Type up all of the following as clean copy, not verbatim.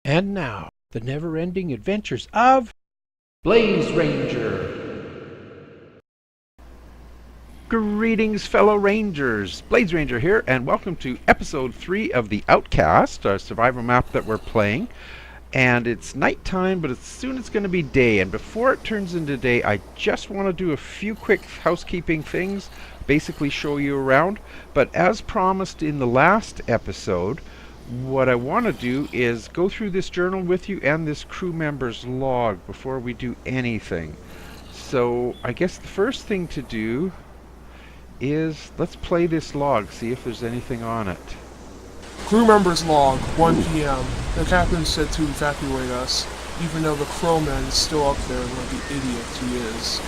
And now, the never-ending adventures of Blaze Ranger. Greetings, fellow Rangers. Blaze Ranger here, and welcome to episode 3 of the Outcast, our survival map that we're playing. And it's nighttime, but soon it's going to be day. And before it turns into day, I just want to do a few quick housekeeping things, basically show you around. But as promised in the last episode, what I want to do is go through this journal with you and this crew member's log before we do anything. So I guess the first thing to do is let's play this log, see if there's anything on it. Crew members log, 1 p.m. The captain said to evacuate us, even though the crowman is still up there like the idiot he is.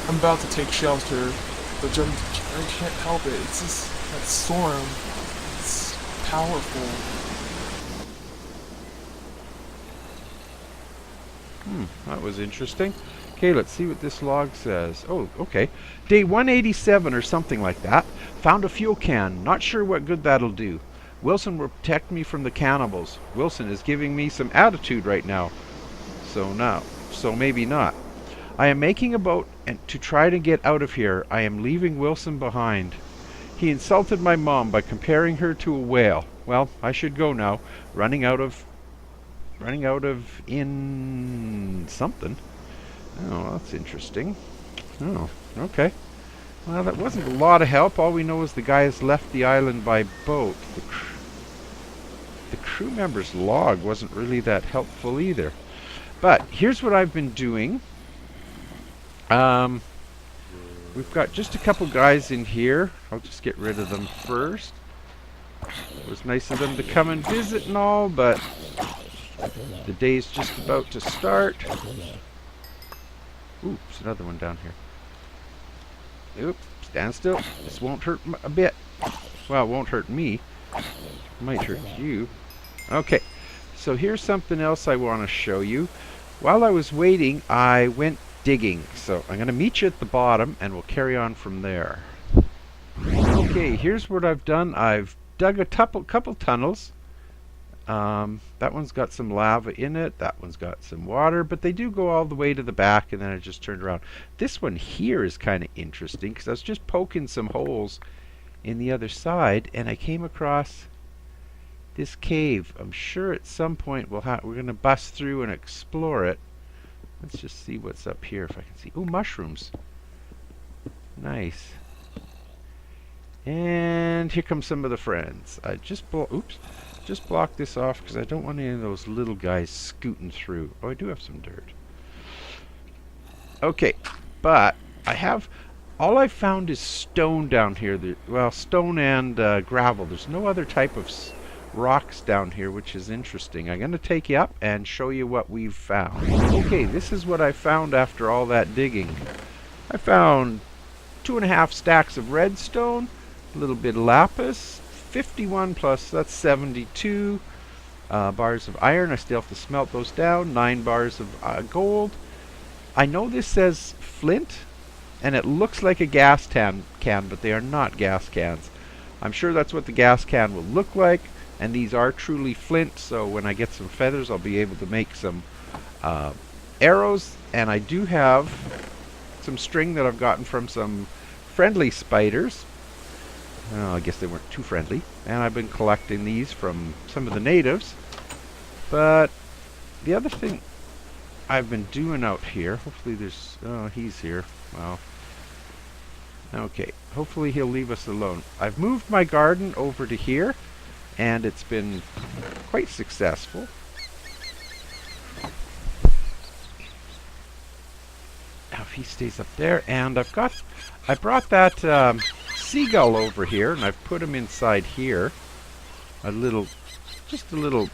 I'm about to take shelter, but I can't help it. It's just that storm. It's powerful. That was interesting. Okay, let's see what this log says. Oh, okay. Day 187 or something like that. Found a fuel can. Not sure what good that'll do. Wilson will protect me from the cannibals. Wilson is giving me some attitude right now. So maybe not. I am making a boat to try to get out of here. I am leaving Wilson behind. He insulted my mom by comparing her to a whale. Well, I should go now. Running out of in something. Oh, that's interesting. Oh, okay. Well, that wasn't a lot of help. All we know is the guy has left the island by boat. The crew member's log wasn't really that helpful either. But here's what I've been doing. We've got just a couple guys in here. I'll just get rid of them first. It was nice of them to come and visit and all, but the day's just about to start. Ooh, there's another one down here. Oop, stand still. This won't hurt a bit. Well, it won't hurt me. It might hurt you. Okay, so here's something else I want to show you. While I was waiting, I went digging. So I'm going to meet you at the bottom, and we'll carry on from there. Okay, here's what I've done. I've dug a couple tunnels. That one's got some lava in it, that one's got some water, but they do go all the way to the back, and then I just turned around. This one here is kind of interesting because I was just poking some holes in the other side, and I came across this cave. I'm sure at some point we're going to bust through and explore it. Let's just see what's up here if I can see. Oh, mushrooms. Nice. And here come some of the friends. I just block this off because I don't want any of those little guys scooting through. Oh, I do have some dirt. Okay, but all I found is stone down here. Well, stone and gravel. There's no other type of rocks down here, which is interesting. I'm going to take you up and show you what we've found. Okay, this is what I found after all that digging. I found 2.5 stacks of redstone, a little bit of lapis, 51 plus, that's 72 bars of iron. I still have to smelt those down. 9 bars of gold. I know this says flint, and it looks like a gas can, but they are not gas cans. I'm sure that's what the gas can will look like, and these are truly flint, so when I get some feathers, I'll be able to make some arrows, and I do have some string that I've gotten from some friendly spiders. I guess they weren't too friendly. And I've been collecting these from some of the natives. But the other thing I've been doing out here, hopefully there's... Oh, he's here. Well, okay. Hopefully he'll leave us alone. I've moved my garden over to here, and it's been quite successful. Now if he stays up there, and I brought that seagull over here, and I've put him inside here. Just a little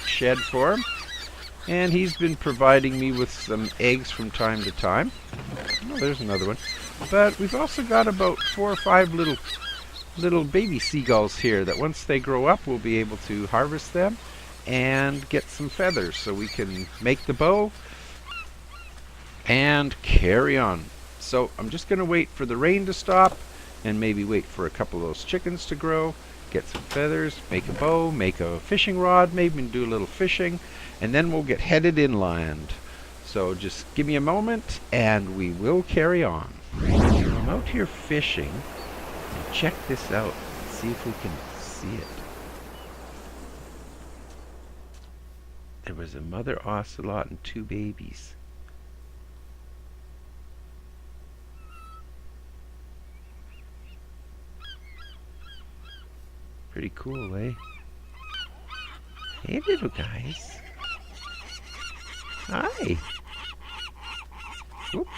shed for him. And he's been providing me with some eggs from time to time. Oh, there's another one. But we've also got about 4 or 5 little baby seagulls here that once they grow up, we'll be able to harvest them and get some feathers so we can make the bow and carry on. So I'm just going to wait for the rain to stop and maybe wait for a couple of those chickens to grow, get some feathers, make a bow, make a fishing rod, maybe do a little fishing, and then we'll get headed inland. So just give me a moment and we will carry on. So I'm out here fishing, and check this out. See if we can see it. There was a mother ocelot and 2 babies. Pretty cool, eh? Hey, little guys. Hi. Whoop.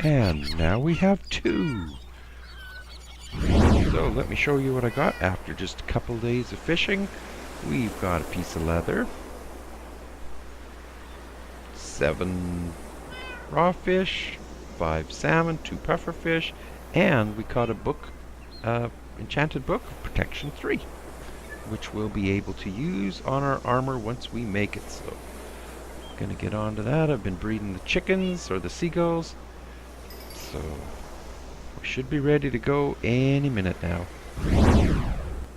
And now we have 2. So let me show you what I got after just a couple days of fishing. We've got a piece of leather, 7 raw fish, 5 salmon, 2 puffer fish, and we caught a book, enchanted book of protection 3, which we'll be able to use on our armor once we make it. So I'm gonna get on to that. I've been breeding the chickens or the seagulls, so we should be ready to go any minute now.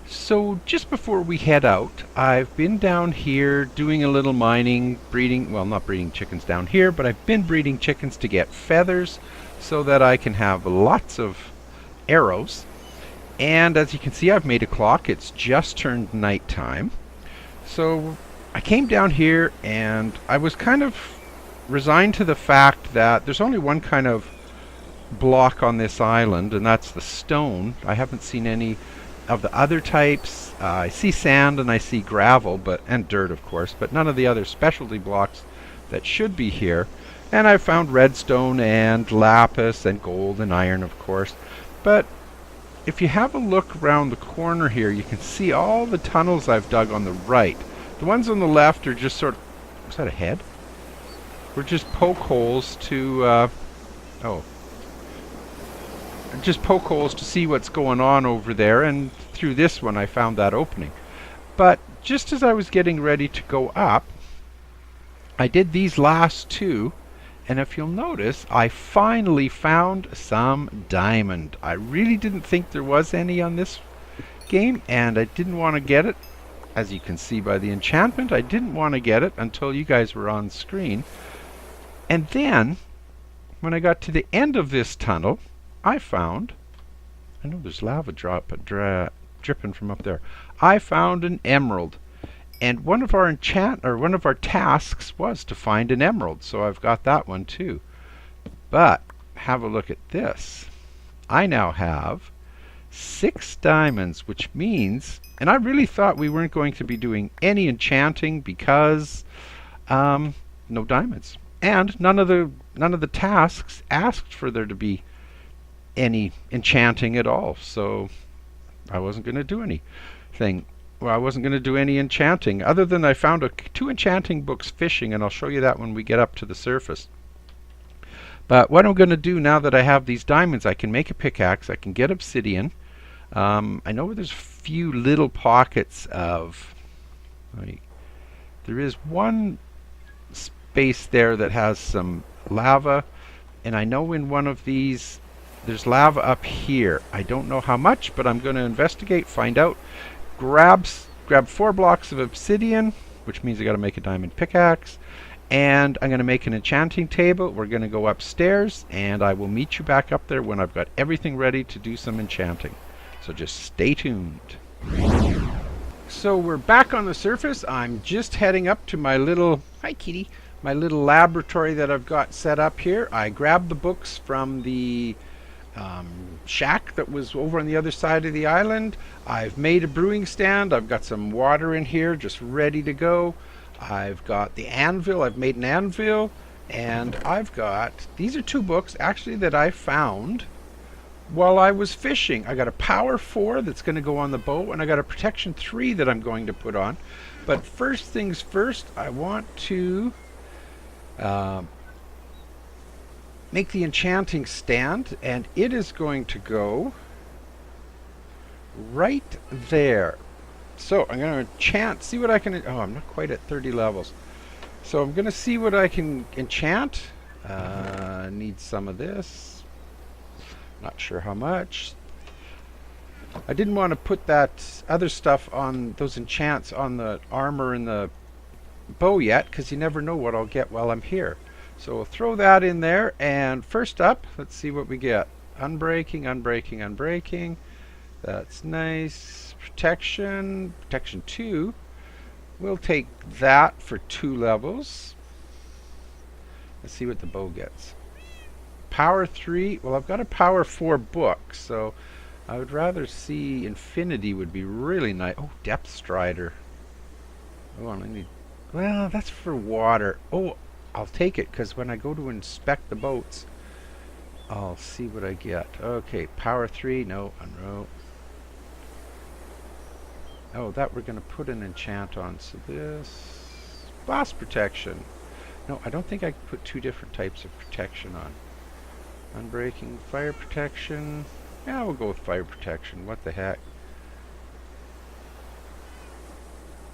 So just before we head out, I've been down here doing a little mining, breeding, well, not breeding chickens down here, but I've been breeding chickens to get feathers so that I can have lots of arrows. And as you can see, I've made a clock. It's just turned nighttime. So I came down here and I was kind of resigned to the fact that there's only one kind of block on this island, and that's the stone. I haven't seen any of the other types. I see sand and I see gravel, and dirt of course, but none of the other specialty blocks that should be here. And I found redstone and lapis and gold and iron of course. But if you have a look around the corner here, you can see all the tunnels I've dug on the right. The ones on the left are just sort of, was that a head? Were just poke holes to just poke holes to see what's going on over there, and through this one I found that opening. But just as I was getting ready to go up, I did these last 2, and if you'll notice, I finally found some diamond. I really didn't think there was any on this game, and I didn't want to get it. As you can see by the enchantment, I didn't want to get it until you guys were on screen. And then, when I got to the end of this tunnel, I found, I know there's lava dripping from up there. I found an emerald, and one of our tasks was to find an emerald, so I've got that one too. But have a look at this. I now have 6 diamonds, which means, and I really thought we weren't going to be doing any enchanting because no diamonds, and none of the tasks asked for there to be any enchanting at all, so I wasn't going to do anything. Well, I wasn't going to do any enchanting, other than I found 2 enchanting books fishing, and I'll show you that when we get up to the surface. But what I'm going to do now that I have these diamonds, I can make a pickaxe, I can get obsidian. I know there's a few little pockets of, there is one space there that has some lava, and I know in one of these there's lava up here. I don't know how much, but I'm going to investigate, find out. Grab 4 blocks of obsidian, which means I got to make a diamond pickaxe, and I'm going to make an enchanting table. We're going to go upstairs, and I will meet you back up there when I've got everything ready to do some enchanting. So just stay tuned. So we're back on the surface. I'm just heading up to my little, hi kitty, my little laboratory that I've got set up here. I grabbed the books from the shack that was over on the other side of the island. I've made a brewing stand. I've got some water in here just ready to go. I've got the anvil. I've made an anvil, and I've got, these are 2 books actually that I found while I was fishing. I got a power 4 that's going to go on the bow, and I got a protection 3 that I'm going to put on. But first things first, I want to make the enchanting stand, and it is going to go right there. So I'm going to enchant, see what I can... Oh, I'm not quite at 30 levels. So I'm going to see what I can enchant. Need some of this. Not sure how much. I didn't want to put that other stuff on, those enchants on the armor and the bow yet, because you never know what I'll get while I'm here. So we'll throw that in there, and first up, let's see what we get. Unbreaking, unbreaking, unbreaking. That's nice. Protection, protection 2. We'll take that for 2 levels. Let's see what the bow gets. Power 3. Well, I've got a power 4 book, so I would rather see infinity would be really nice. Oh, depth strider. Oh, I need... Well, that's for water. Oh, I'll take it, because when I go to inspect the boats, I'll see what I get. Okay, power 3. No, no. Oh, that we're going to put an enchant on. So this... Blast protection. No, I don't think I can put 2 different types of protection on. Unbreaking, fire protection. Yeah, we'll go with fire protection. What the heck?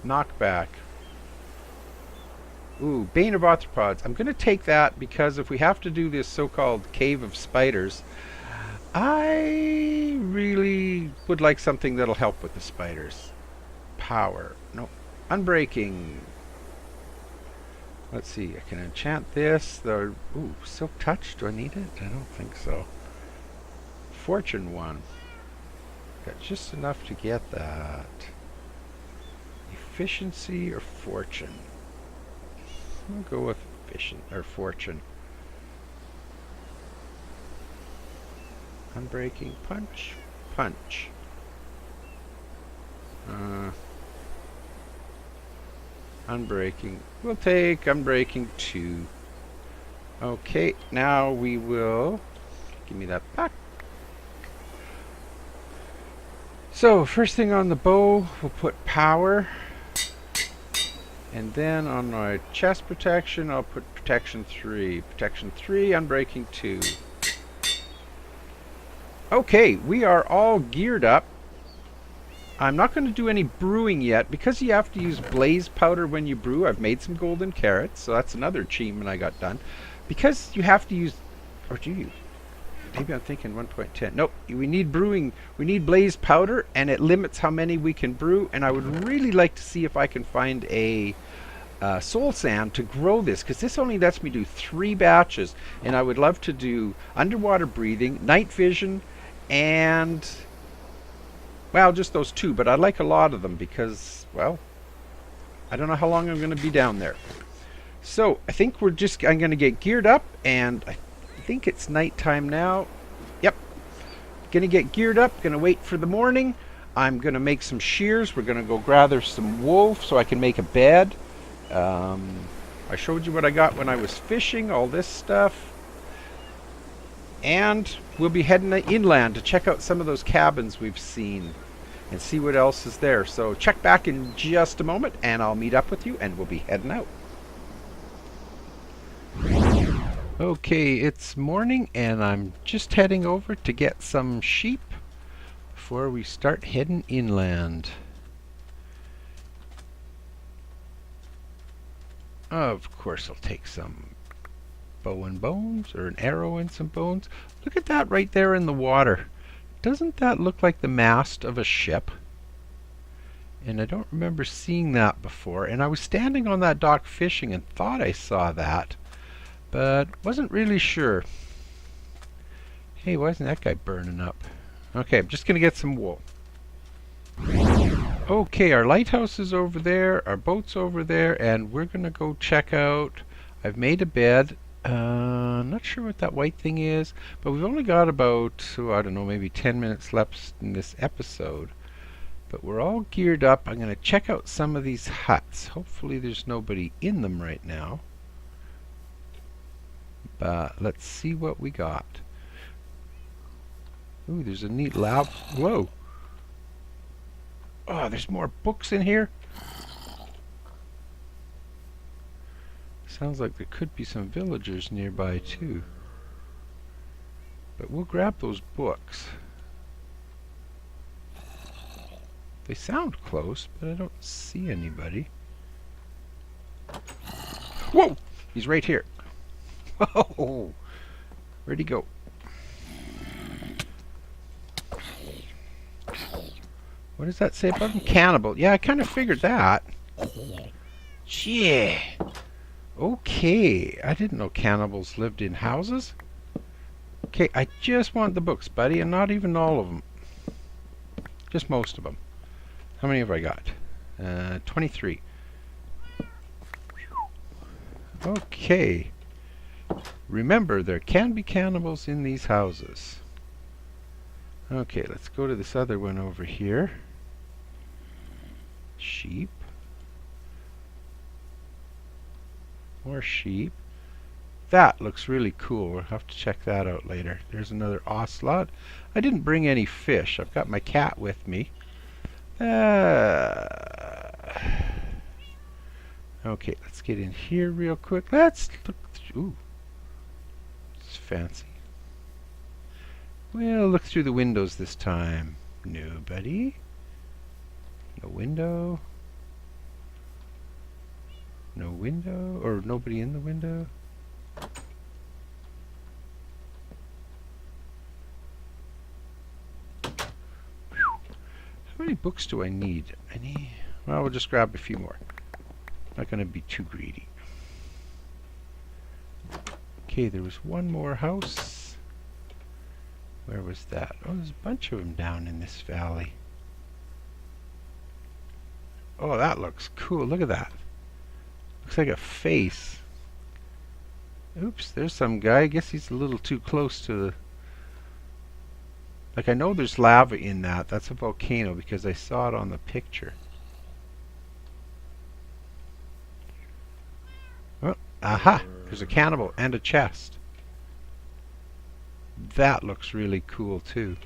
Knockback. Ooh, Bane of Arthropods. I'm going to take that because if we have to do this so-called Cave of Spiders, I really would like something that'll help with the spiders. Power. No. Unbreaking. Let's see. I can enchant this. Ooh, Silk Touch. Do I need it? I don't think so. Fortune 1. Got just enough to get that. Efficiency or fortune? I'll go with efficient or fortune. Unbreaking, punch, punch. Unbreaking. We'll take unbreaking 2. Okay, now we will... Give me that back. So, first thing on the bow, we'll put power. And then on my chest protection, I'll put protection 3. Protection 3, unbreaking 2. Okay, we are all geared up. I'm not going to do any brewing yet because you have to use blaze powder when you brew. I've made some golden carrots, so that's another achievement I got done. Because you have to use... Or do you? Maybe I'm thinking 1.10. Nope, we need brewing. We need blaze powder, and it limits how many we can brew. And I would really like to see if I can find a soul sand to grow this, because this only lets me do 3 batches. And I would love to do underwater breathing, night vision, and... Well, just those 2, but I like a lot of them because, well, I don't know how long I'm going to be down there. So, I think I'm going to get geared up, and I think it's nighttime now. Yep. Going to get geared up, going to wait for the morning. I'm going to make some shears. We're going to go gather some wool so I can make a bed. I showed you what I got when I was fishing, all this stuff. And we'll be heading inland to check out some of those cabins we've seen and see what else is there. So check back in just a moment and I'll meet up with you and we'll be heading out. Okay, it's morning and I'm just heading over to get some sheep before we start heading inland. Of course I'll take some bow and bones, or an arrow and some bones. Look at that right there in the water. Doesn't that look like the mast of a ship? And I don't remember seeing that before. And I was standing on that dock fishing and thought I saw that, but wasn't really sure. Hey, why isn't that guy burning up? Okay, I'm just gonna get some wool. Okay, our lighthouse is over there, our boat's over there, and we're gonna go check out. I've made a bed. Not sure what that white thing is, but we've only got about, I don't know, maybe 10 minutes left in this episode. But we're all geared up. I'm going to check out some of these huts. Hopefully there's nobody in them right now. But let's see what we got. Ooh, there's a neat lab. Whoa. Oh, there's more books in here. Sounds like there could be some villagers nearby too. But we'll grab those books. They sound close, but I don't see anybody. Whoa! He's right here. Whoa! Where'd he go? What does that say about him? Cannibal. Yeah, I kind of figured that. Yeah. Okay. I didn't know cannibals lived in houses. Okay, I just want the books, buddy, and not even all of them. Just most of them. How many have I got? 23. Okay. Remember, there can be cannibals in these houses. Okay, let's go to this other one over here. Sheep. More sheep. That looks really cool. We'll have to check that out later. There's another ocelot. I didn't bring any fish. I've got my cat with me. Okay, let's get in here real quick. Let's look through. Ooh, it's fancy. We'll look through the windows this time. Nobody. No window. No window, or nobody in the window. How many books do I need? Well, we'll just grab a few more. Not going to be too greedy. Okay, there was one more house. Where was that? Oh, there's a bunch of them down in this valley. Oh, that looks cool. Look at that. Looks like a face. Oops, there's some guy. I guess he's a little too close to the... Like, I know there's lava in that. That's a volcano because I saw it on the picture. Oh, aha! There's a cannibal and a chest. That looks really cool too.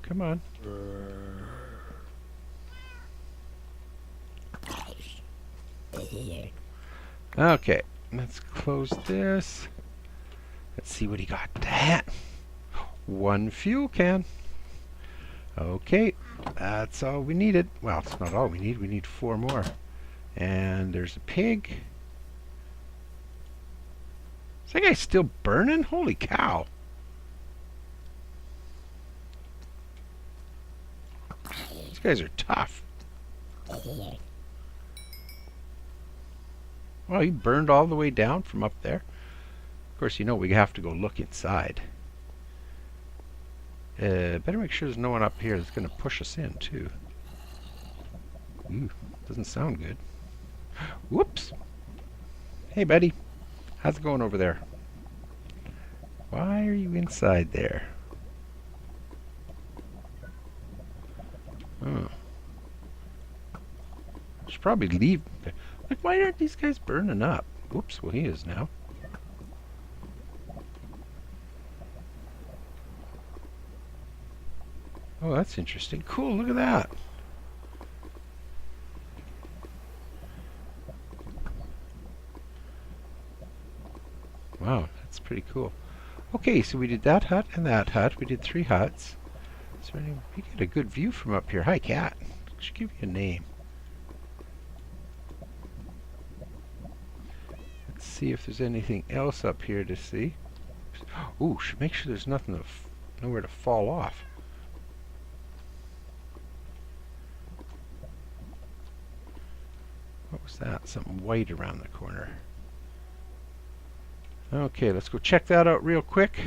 Come on. Okay, let's close this. Let's see what he got. That one fuel can. Okay, that's all we needed. Well, it's not all we need. We need 4 more. And there's a pig. Is that guy still burning? Holy cow. These guys are tough. Well, he burned all the way down from up there. Of course, you know we have to go look inside. Better make sure there's no one up here that's going to push us in, too. Ooh, doesn't sound good. Whoops. Hey, buddy. How's it going over there? Why are you inside there? Oh. Should probably leave. Like, why aren't these guys burning up? Whoops, well, he is now. Oh, that's interesting. Cool, look at that. Wow, that's pretty cool. Okay, so we did that hut and that hut. We did 3 huts. Is there any, we get a good view from up here. Hi, cat. I should give you a name. Let's see if there's anything else up here to see. Ooh, should make sure there's nothing nowhere to fall off. What was that? Something white around the corner. Okay, let's go check that out real quick.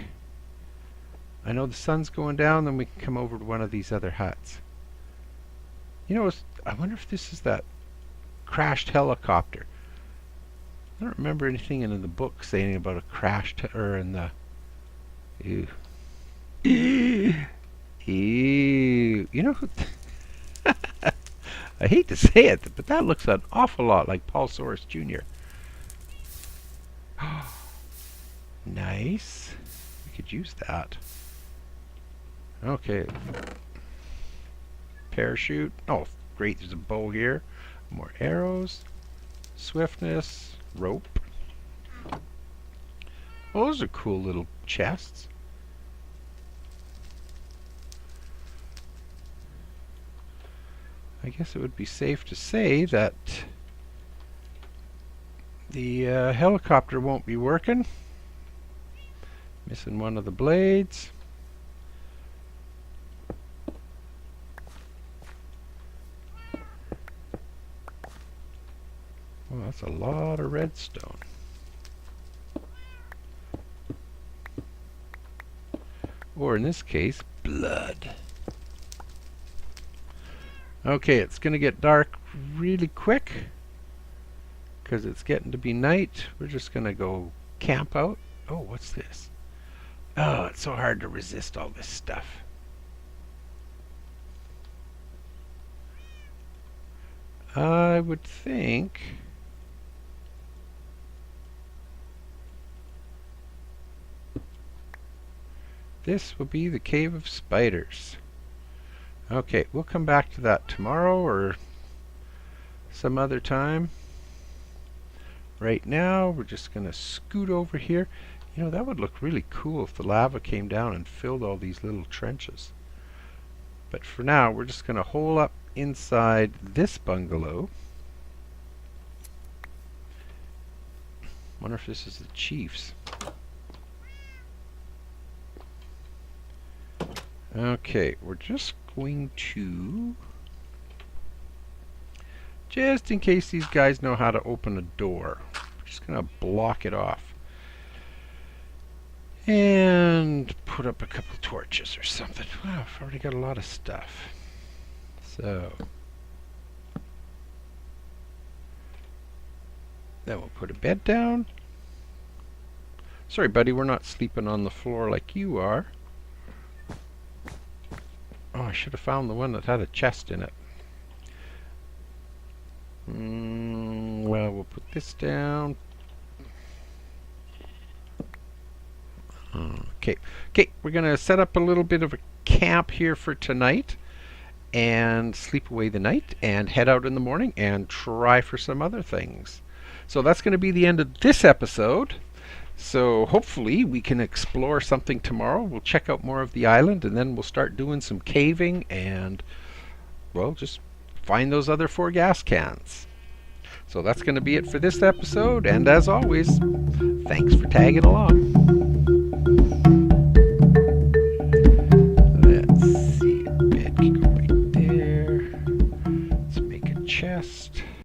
I know the sun's going down, then we can come over to one of these other huts. You know, I wonder if this is that crashed helicopter. I don't remember anything in the book saying about a crashed or in the... Ew. Ew. You know who... I hate to say it, but that looks an awful lot like Paul Soros Jr. Nice. We could use that. Okay. Parachute. Oh, great. There's a bow here. More arrows. Swiftness. Rope. Oh, those are cool little chests. I guess it would be safe to say that the helicopter won't be working. Missing one of the blades. Well, that's a lot of redstone. Or in this case, blood. Okay, it's going to get dark really quick because it's getting to be night. We're just going to go camp out. Oh, what's this? Oh, it's so hard to resist all this stuff. I would think this will be the Cave of Spiders. Okay, we'll come back to that tomorrow or some other time. Right now, we're just going to scoot over here. You know, that would look really cool if the lava came down and filled all these little trenches. But for now, we're just going to hole up inside this bungalow. Wonder if this is the chief's. Okay, we're just going to, just in case these guys know how to open a door, we're just going to block it off. And put up a couple torches or something. Wow, I've already got a lot of stuff. So then we'll put a bed down. Sorry, buddy, we're not sleeping on the floor like you are. Oh, I should have found the one that had a chest in it. Well, we'll put this down. Okay, we're going to set up a little bit of a camp here for tonight and sleep away the night and head out in the morning and try for some other things. So that's going to be the end of this episode. So hopefully we can explore something tomorrow. We'll check out more of the island and then we'll start doing some caving and, well, just find those other 4 gas cans. So that's going to be it for this episode, and as always, thanks for tagging along.